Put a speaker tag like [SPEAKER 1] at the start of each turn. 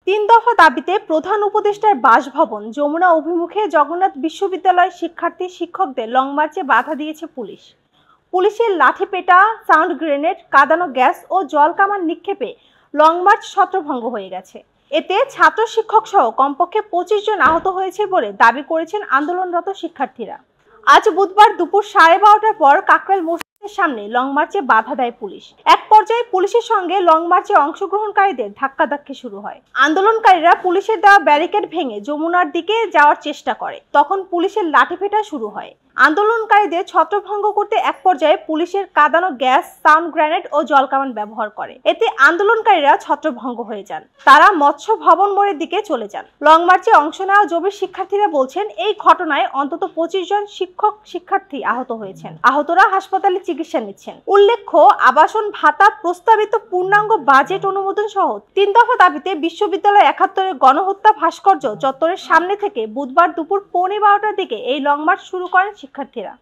[SPEAKER 1] তিন দফা দাবিতে প্রধান উপদেষ্টার বাসভবন যমুনা অভিমুখে জগন্নাথ বিশ্ববিদ্যালয় শিক্ষার্থী শিক্ষকদের লং মার্চে বাধা দিয়েছে পুলিশ। পুলিশের লাঠিপেটা, সাউন্ড গ্রেনেড, কাঁদানো গ্যাস ও জল কামান নিক্ষেপে লং মার্চ ছত্রভঙ্গ হয়ে গেছে। এতে ছাত্র শিক্ষক সহ কমপক্ষে 25 জন আহত হয়েছে বলে দাবি করেছেন আন্দোলনরত শিক্ষার্থীরা। আজ বুধবার দুপুর 12:30টার পর কাকরাইল মসজিদের সামনে লং মার্চে বাধা দেয় পুলিশ। এক পর্যায়ে পুলিশের সঙ্গে লং মার্চে অংশগ্রহণকারীদের ধাক্কাধাক্কি শুরু হয়। আন্দোলনকারীরা পুলিশের দেওয়া ব্যারিকেড ভেঙে যমুনার দিকে যাওয়ার চেষ্টা করে, তখন পুলিশের লাঠিপেটা শুরু হয়। আন্দোলনকারীদের ছত্রভঙ্গ করতে এক পর্যায়ে পুলিশের কাঁদানো গ্যাস, সাউন্ড গ্রেনেড ও জলকামান ব্যবহার করে। এতে আন্দোলনকারীরা ছত্রভঙ্গ হয়ে যান। তারা মৎস্য ভবন মোড়ের দিকে চলে যান। লং মার্চে অংশ নেওয়া জবির শিক্ষার্থীরা বলছেন, এই ঘটনায় অন্তত 25 জন শিক্ষক শিক্ষার্থী আহত হয়েছেন। আহতরা হাসপাতালে চিকিৎসা নিচ্ছেন। উল্লেখ্য, আবাসন ভাতা, প্রস্তাবিত পূর্ণাঙ্গ বাজেট অনুমোদন সহ 3 দফা দাবিতে বিশ্ববিদ্যালয় 71 গণহত্যা ভাস্কর্য চত্বরের সামনে থেকে বুধবার দুপুর 12:15টার দিকে এই লং মার্চ শুরু করেন শিক্ষার্থীরা।